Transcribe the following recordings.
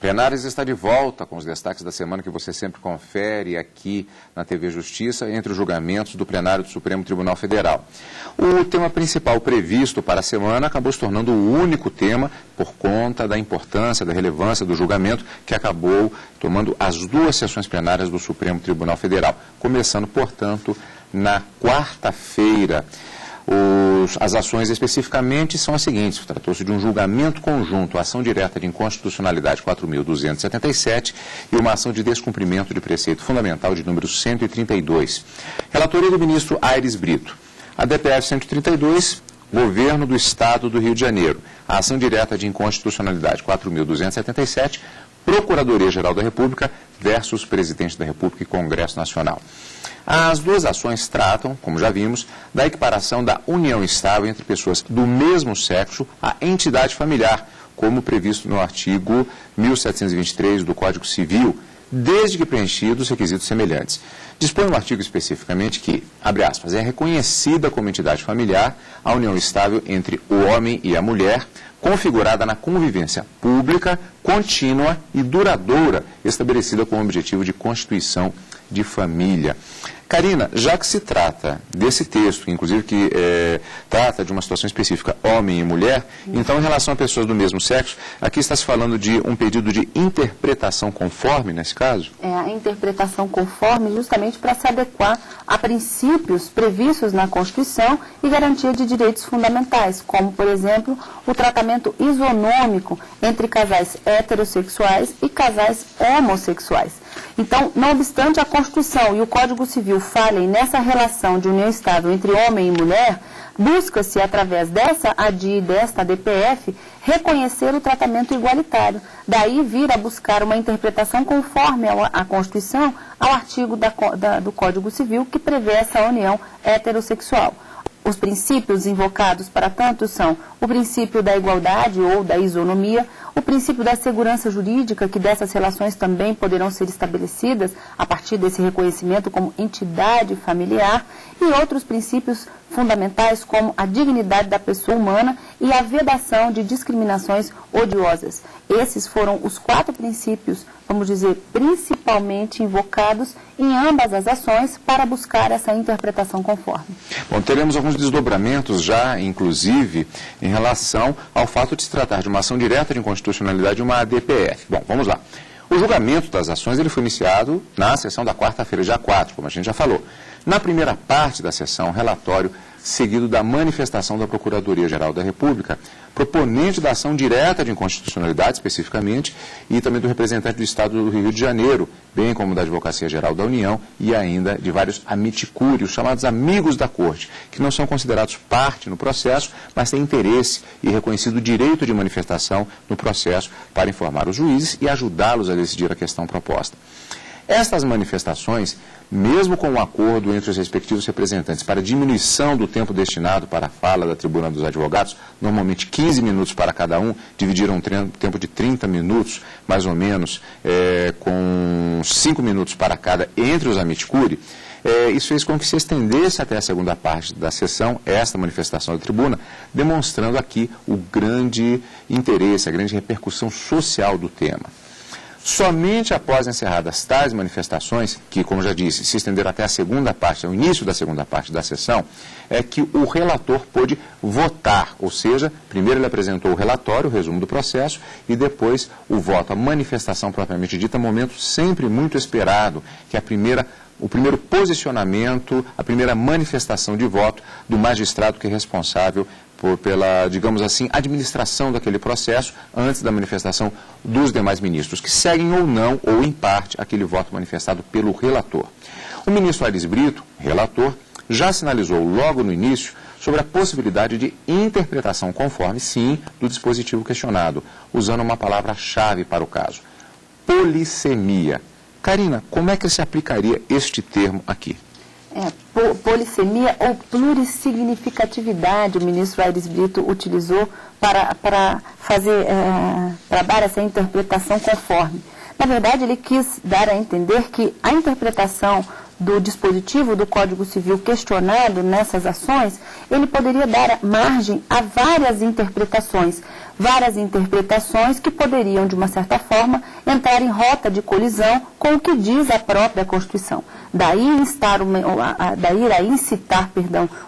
Penares está de volta com os destaques da semana que você sempre confere aqui na TV Justiça, entre os julgamentos do plenário do Supremo Tribunal Federal. O tema principal previsto para a semana acabou se tornando o único tema por conta da importância, da relevância do julgamento que acabou tomando as duas sessões plenárias do Supremo Tribunal Federal, começando, portanto, na quarta-feira. As ações especificamente são as seguintes: tratou-se de um julgamento conjunto, a ação direta de inconstitucionalidade 4.277 e uma ação de descumprimento de preceito fundamental de número 132. Relatoria do ministro Aires Brito. A DPF 132, Governo do Estado do Rio de Janeiro. A ação direta de inconstitucionalidade 4.277, Procuradoria-Geral da República versus Presidente da República e Congresso Nacional. As duas ações tratam, como já vimos, da equiparação da união estável entre pessoas do mesmo sexo à entidade familiar, como previsto no artigo 1723 do Código Civil, desde que preenchidos os requisitos semelhantes. Dispõe o artigo especificamente que, abre aspas, é reconhecida como entidade familiar a união estável entre o homem e a mulher, configurada na convivência pública, contínua e duradoura, estabelecida com o objetivo de constituição de família. Karina, já que se trata desse texto, inclusive que trata de uma situação específica, homem e mulher, então em relação a pessoas do mesmo sexo, aqui está se falando de um pedido de interpretação conforme, nesse caso? A interpretação conforme justamente para se adequar a princípios previstos na Constituição e garantia de direitos fundamentais, como, por exemplo, o tratamento isonômico entre casais heterossexuais e casais homossexuais. Então, não obstante a Constituição e o Código Civil falem nessa relação de união estável entre homem e mulher, busca-se, através dessa ADI e desta DPF, reconhecer o tratamento igualitário. Daí vir a buscar uma interpretação conforme à Constituição, ao artigo do Código Civil que prevê essa união heterossexual. Os princípios invocados para tanto são o princípio da igualdade ou da isonomia, o princípio da segurança jurídica, que dessas relações também poderão ser estabelecidas a partir desse reconhecimento como entidade familiar, e outros princípios fundamentais como a dignidade da pessoa humana e a vedação de discriminações odiosas. Esses foram os 4 princípios, vamos dizer, principalmente invocados em ambas as ações para buscar essa interpretação conforme. Bom, teremos alguns desdobramentos já, inclusive, em relação ao fato de se tratar de uma ação direta de inconstitucionalidade e uma ADPF. Bom, vamos lá. O julgamento das ações ele foi iniciado na sessão da quarta-feira, dia 4, como a gente já falou. Na primeira parte da sessão, relatório seguido da manifestação da Procuradoria-Geral da República, proponente da ação direta de inconstitucionalidade, especificamente, e também do representante do Estado do Rio de Janeiro, bem como da Advocacia-Geral da União e ainda de vários amiticúrios, chamados amigos da Corte, que não são considerados parte no processo, mas têm interesse e reconhecido direito de manifestação no processo para informar os juízes e ajudá-los a decidir a questão proposta. Estas manifestações, mesmo com o acordo entre os respectivos representantes para diminuição do tempo destinado para a fala da Tribuna dos Advogados, normalmente 15 minutos para cada um, dividiram um tempo de 30 minutos, mais ou menos, com 5 minutos para cada entre os amiticuri, isso fez com que se estendesse até a segunda parte da sessão, esta manifestação da tribuna, demonstrando aqui o grande interesse, a grande repercussão social do tema. Somente após encerradas tais manifestações, que, como já disse, se estenderam até a segunda parte, ao início da segunda parte da sessão, é que o relator pôde votar, ou seja, primeiro ele apresentou o relatório, o resumo do processo, e depois o voto, a manifestação propriamente dita, momento sempre muito esperado, que é o primeiro posicionamento, a primeira manifestação de voto do magistrado que é responsável pela, digamos assim, administração daquele processo antes da manifestação dos demais ministros, que seguem ou não, ou em parte, aquele voto manifestado pelo relator. O ministro Aires Brito, relator, já sinalizou logo no início sobre a possibilidade de interpretação conforme, sim, do dispositivo questionado, usando uma palavra-chave para o caso: polissemia. Karina, como é que se aplicaria este termo aqui? Polissemia ou plurissignificatividade, o ministro Aires Brito utilizou para dar essa interpretação conforme. Na verdade, ele quis dar a entender que a interpretação do dispositivo do Código Civil questionado nessas ações, ele poderia dar margem a várias interpretações, várias interpretações que poderiam, de uma certa forma, entrar em rota de colisão com o que diz a própria Constituição. Daí incitar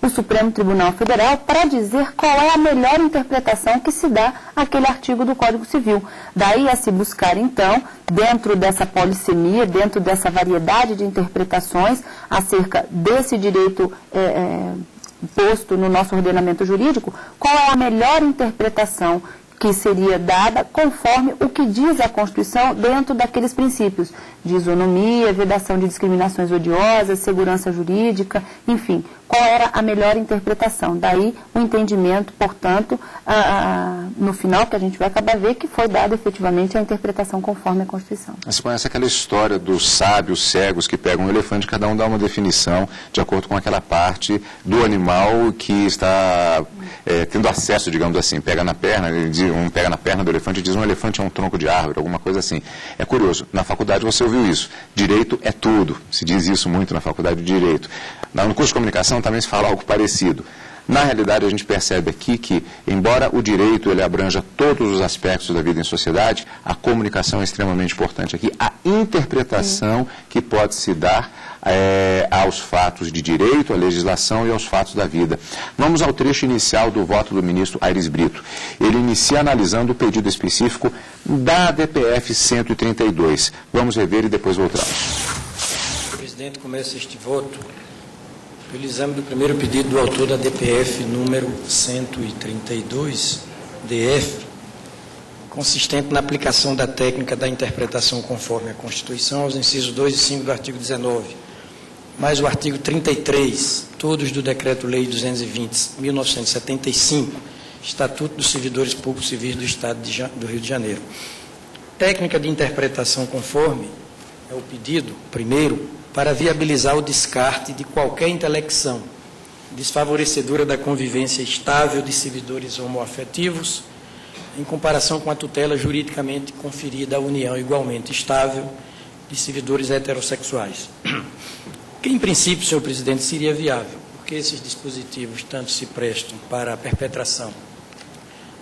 o Supremo Tribunal Federal para dizer qual é a melhor interpretação que se dá àquele artigo do Código Civil. Daí a se buscar, então, dentro dessa polissemia, dentro dessa variedade de interpretações acerca desse direito posto no nosso ordenamento jurídico, qual é a melhor interpretação que seria dada conforme o que diz a Constituição dentro daqueles princípios de isonomia, vedação de discriminações odiosas, segurança jurídica, enfim, qual era a melhor interpretação. Daí o entendimento, portanto, no final, que a gente vai acabar ver que foi dada efetivamente a interpretação conforme a Constituição. Você conhece aquela história dos sábios cegos que pegam um elefante, cada um dá uma definição de acordo com aquela parte do animal que está tendo acesso, digamos assim, pega na perna, um pega na perna do elefante e diz um elefante é um tronco de árvore, alguma coisa assim. É curioso, na faculdade você ouviu isso, direito é tudo, se diz isso muito na faculdade de Direito. No curso de comunicação também se fala algo parecido. Na realidade, a gente percebe aqui que, embora o direito ele abranja todos os aspectos da vida em sociedade, a comunicação é extremamente importante aqui. A interpretação que pode se dar aos fatos de direito, à legislação e aos fatos da vida. Vamos ao trecho inicial do voto do ministro Aires Brito. Ele inicia analisando o pedido específico da DPF 132. Vamos rever e depois voltamos. O presidente começa este voto pelo exame do primeiro pedido do autor da DPF número 132-DF, consistente na aplicação da técnica da interpretação conforme a Constituição aos incisos 2 e 5 do artigo 19, mais o artigo 33, todos do Decreto-Lei 220/1975, Estatuto dos Servidores Públicos Civis do Estado do Rio de Janeiro. Técnica de interpretação conforme é o pedido, primeiro, para viabilizar o descarte de qualquer intelecção desfavorecedora da convivência estável de servidores homoafetivos, em comparação com a tutela juridicamente conferida à união igualmente estável de servidores heterossexuais. Que, em princípio, senhor presidente, seria viável, porque esses dispositivos tanto se prestam para a perpetração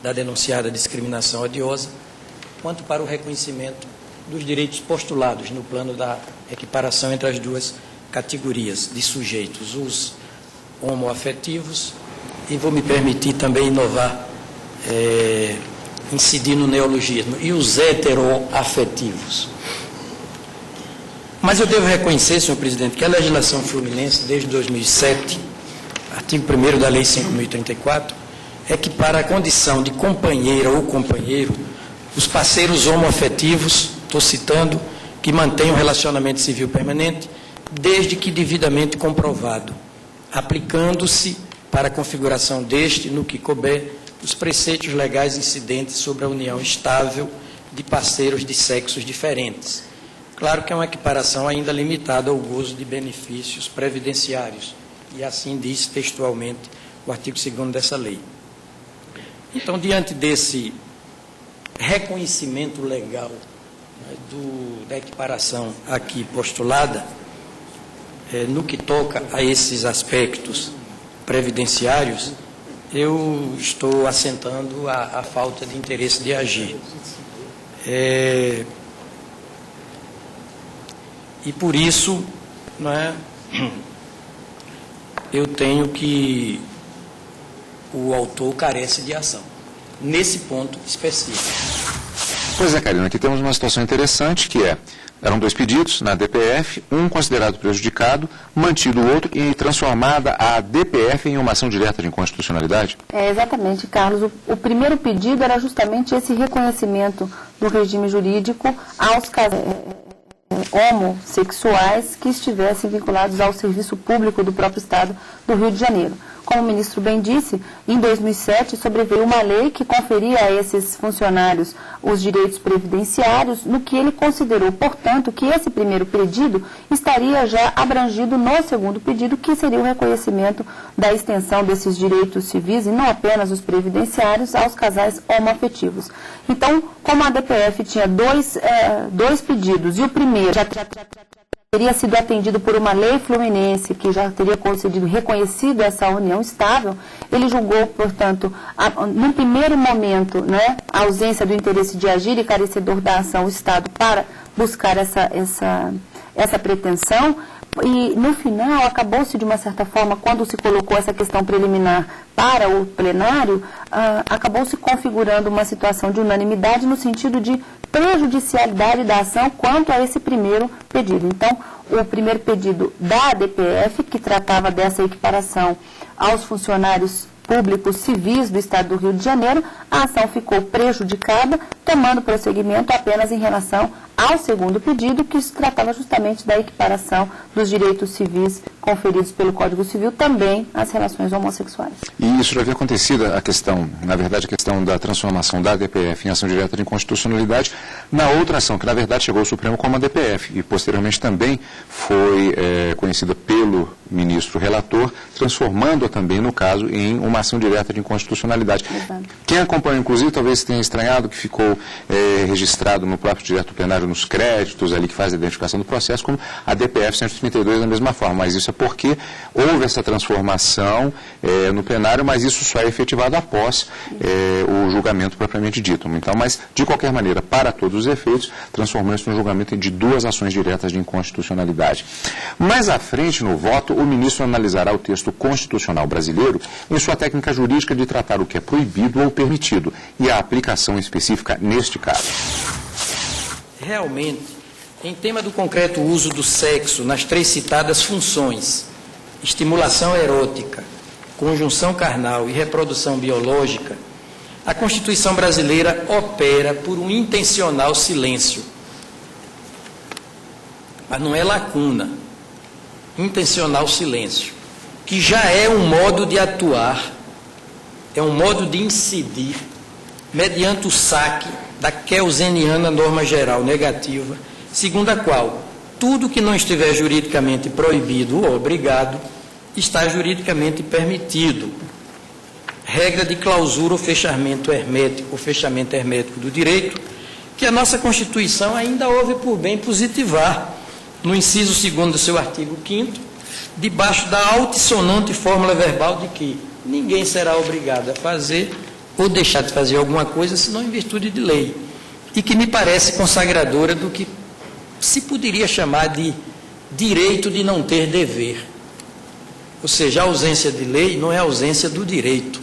da denunciada discriminação odiosa, quanto para o reconhecimento dos direitos postulados no plano da equiparação entre as duas categorias de sujeitos, os homoafetivos, e vou me permitir também inovar, incidir no neologismo, e os heteroafetivos. Mas eu devo reconhecer, senhor presidente, que a legislação fluminense, desde 2007, artigo 1º da Lei 5.034, é que para a condição de companheira ou companheiro, os parceiros homoafetivos, estou citando, que mantêm um relacionamento civil permanente, desde que devidamente comprovado, aplicando-se para a configuração deste, no que couber, os preceitos legais incidentes sobre a união estável de parceiros de sexos diferentes. Claro que é uma equiparação ainda limitada ao gozo de benefícios previdenciários, e assim diz textualmente o artigo 2º dessa lei. Então, diante desse reconhecimento legal da equiparação aqui postulada, no que toca a esses aspectos previdenciários, eu estou assentando a falta de interesse de agir. E por isso, eu tenho que o autor carece de ação, nesse ponto específico. Pois é, Karina, aqui temos uma situação interessante que eram dois pedidos na DPF, um considerado prejudicado, mantido o outro e transformada a DPF em uma ação direta de inconstitucionalidade? Exatamente, Carlos. O primeiro pedido era justamente esse reconhecimento do regime jurídico aos casais homossexuais que estivessem vinculados ao serviço público do próprio Estado do Rio de Janeiro. Como o ministro bem disse, em 2007 sobreveio uma lei que conferia a esses funcionários os direitos previdenciários, no que ele considerou, portanto, que esse primeiro pedido estaria já abrangido no segundo pedido, que seria o reconhecimento da extensão desses direitos civis, e não apenas os previdenciários, aos casais homoafetivos. Então, como a DPF tinha dois pedidos, e o primeiro teria sido atendido por uma lei fluminense que já teria reconhecido essa união estável, ele julgou, portanto, no primeiro momento, né, a ausência do interesse de agir e carecedor da ação o Estado para buscar essa pretensão. E, no final, acabou-se, de uma certa forma, quando se colocou essa questão preliminar para o plenário, acabou-se configurando uma situação de unanimidade no sentido de prejudicialidade da ação quanto a esse primeiro pedido. Então, o primeiro pedido da ADPF, que tratava dessa equiparação aos funcionários públicos civis do Estado do Rio de Janeiro, a ação ficou prejudicada, tomando prosseguimento apenas em relação ao segundo pedido, que se tratava justamente da equiparação dos direitos civis conferidos pelo Código Civil também às relações homossexuais. E isso já havia acontecido, a questão da transformação da ADPF em ação direta de inconstitucionalidade, na outra ação, que na verdade chegou ao Supremo como ADPF, e posteriormente também foi conhecida pelo ministro relator, transformando-a também, no caso, em uma ação direta de inconstitucionalidade. Exato. Quem acompanha, inclusive, talvez tenha estranhado que ficou registrado no próprio direito plenário, nos créditos ali que faz a identificação do processo, como a DPF 132 da mesma forma, mas isso é porque houve essa transformação no plenário, mas isso só é efetivado após o julgamento propriamente dito. Então, mas, de qualquer maneira, para todos os efeitos, transformou-se no julgamento de duas ações diretas de inconstitucionalidade. Mais à frente, no voto, o ministro analisará o texto constitucional brasileiro em sua técnica jurídica de tratar o que é proibido ou permitido e a aplicação específica neste caso. Realmente, em tema do concreto uso do sexo nas três citadas funções, estimulação erótica, conjunção carnal e reprodução biológica, a Constituição brasileira opera por um intencional silêncio. Mas não é lacuna, intencional silêncio, que já é um modo de atuar, é um modo de incidir, mediante o saque da keuseniana norma geral negativa, segundo a qual tudo que não estiver juridicamente proibido ou obrigado está juridicamente permitido. Regra de clausura ou fechamento hermético do direito, que a nossa Constituição ainda houve por bem positivar, no inciso 2º do seu artigo 5º, debaixo da altissonante fórmula verbal de que ninguém será obrigado a fazer ou deixar de fazer alguma coisa, senão em virtude de lei, e que me parece consagradora do que se poderia chamar de direito de não ter dever. Ou seja, a ausência de lei não é a ausência do direito,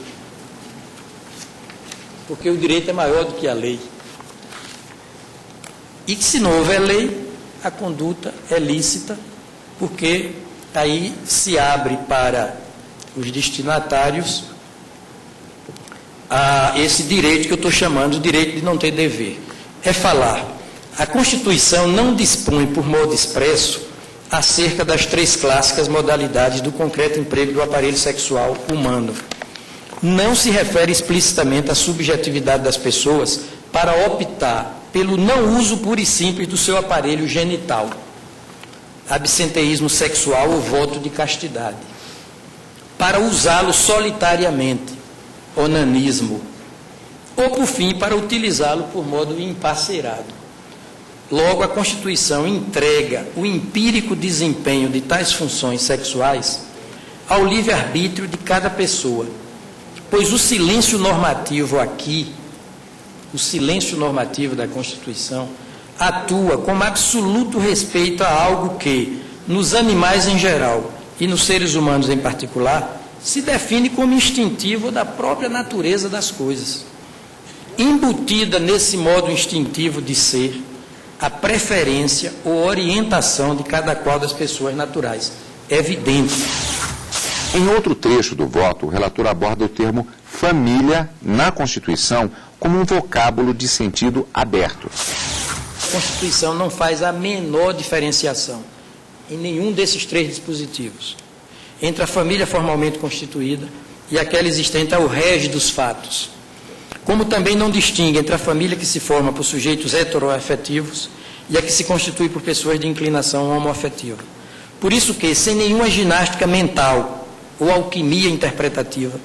porque o direito é maior do que a lei. E que se não houver lei, a conduta é lícita, porque aí se abre para os destinatários esse direito que eu estou chamando de direito de não ter dever. É falar, a Constituição não dispõe por modo expresso acerca das três clássicas modalidades do concreto emprego do aparelho sexual humano. Não se refere explicitamente à subjetividade das pessoas para optar pelo não uso puro e simples do seu aparelho genital, absenteísmo sexual ou voto de castidade, para usá-lo solitariamente, onanismo, ou, por fim, para utilizá-lo por modo emparcerado. Logo, a Constituição entrega o empírico desempenho de tais funções sexuais ao livre-arbítrio de cada pessoa, pois o silêncio normativo aqui, o silêncio normativo da Constituição, atua com absoluto respeito a algo que, nos animais em geral e nos seres humanos em particular, se define como instintivo da própria natureza das coisas. Embutida nesse modo instintivo de ser, a preferência ou orientação de cada qual das pessoas naturais. É evidente. Em outro trecho do voto, o relator aborda o termo família na Constituição como um vocábulo de sentido aberto. A Constituição não faz a menor diferenciação em nenhum desses três dispositivos entre a família formalmente constituída e aquela existente ao rege dos fatos, como também não distingue entre a família que se forma por sujeitos heteroafetivos e a que se constitui por pessoas de inclinação homoafetiva. Por isso que, sem nenhuma ginástica mental ou alquimia interpretativa,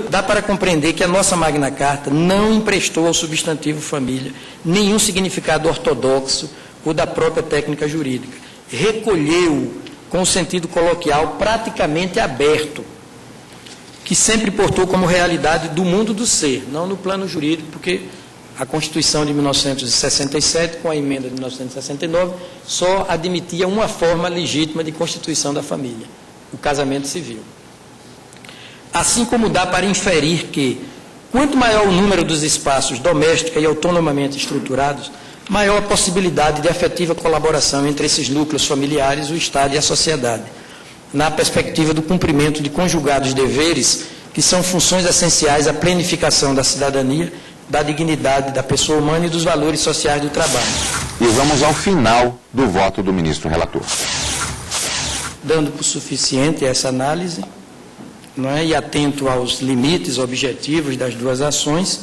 dá para compreender que a nossa Magna Carta não emprestou ao substantivo família nenhum significado ortodoxo ou da própria técnica jurídica, recolheu, com o sentido coloquial, praticamente aberto, que sempre portou como realidade do mundo do ser, não no plano jurídico, porque a Constituição de 1967, com a emenda de 1969, só admitia uma forma legítima de constituição da família, o casamento civil. Assim como dá para inferir que, quanto maior o número dos espaços domésticos e autonomamente estruturados, maior a possibilidade de efetiva colaboração entre esses núcleos familiares, o Estado e a sociedade, na perspectiva do cumprimento de conjugados deveres, que são funções essenciais à planificação da cidadania, da dignidade da pessoa humana e dos valores sociais do trabalho. E vamos ao final do voto do ministro relator. Dando por suficiente essa análise, não é? E atento aos limites objetivos das duas ações,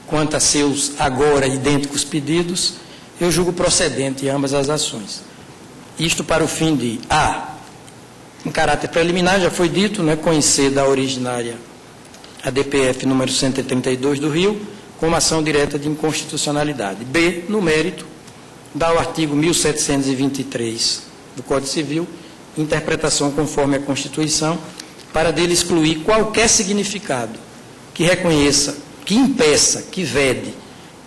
quanto a seus agora idênticos pedidos, eu julgo procedente ambas as ações. Isto para o fim de, em caráter preliminar, já foi dito, né, conhecer da originária a DPF número 132 do Rio, como ação direta de inconstitucionalidade. B, no mérito, dá o artigo 1723 do Código Civil, interpretação conforme a Constituição, para dele excluir qualquer significado que reconheça, que impeça, que vede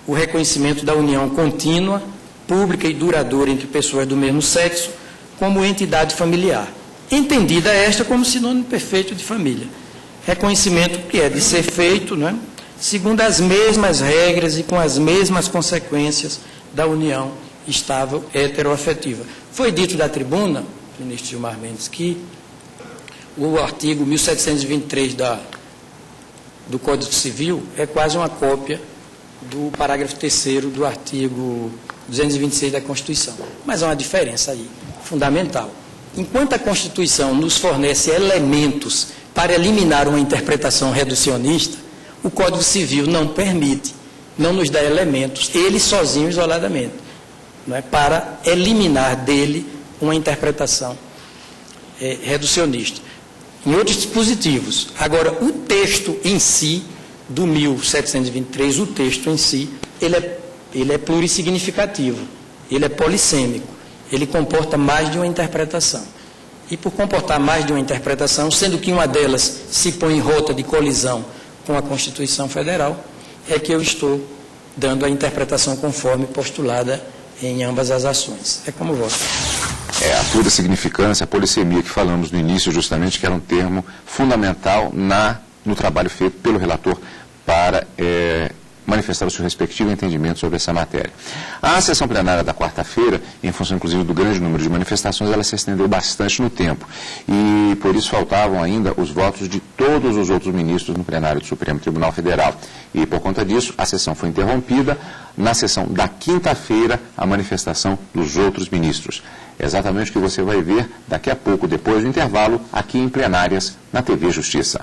o reconhecimento da união contínua, pública e duradoura entre pessoas do mesmo sexo, como entidade familiar, entendida esta como sinônimo perfeito de família. Reconhecimento que é de ser feito, né, segundo as mesmas regras e com as mesmas consequências da união estável heteroafetiva. Foi dito da tribuna, ministro Gilmar Mendes, que o artigo 1723 do Código Civil é quase uma cópia do parágrafo 3º do artigo 226 da Constituição. Mas há uma diferença aí, fundamental. Enquanto a Constituição nos fornece elementos para eliminar uma interpretação reducionista, o Código Civil não permite, não nos dá elementos, ele sozinho, isoladamente, não é, para eliminar dele uma interpretação reducionista. Em outros dispositivos. Agora, o texto em si, do 1723, o texto em si, ele é plurissignificativo, ele é polissêmico, ele comporta mais de uma interpretação. E por comportar mais de uma interpretação, sendo que uma delas se põe em rota de colisão com a Constituição Federal, é que eu estou dando a interpretação conforme postulada em ambas as ações. É como voto. A pura significância, a polissemia que falamos no início, justamente, que era um termo fundamental no trabalho feito pelo relator para manifestar o seu respectivo entendimento sobre essa matéria. A sessão plenária da quarta-feira, em função inclusive do grande número de manifestações, ela se estendeu bastante no tempo. E por isso faltavam ainda os votos de todos os outros ministros no plenário do Supremo Tribunal Federal. E por conta disso, a sessão foi interrompida. Na sessão da quinta-feira, a manifestação dos outros ministros. É exatamente o que você vai ver daqui a pouco, depois do intervalo, aqui em Plenárias, na TV Justiça.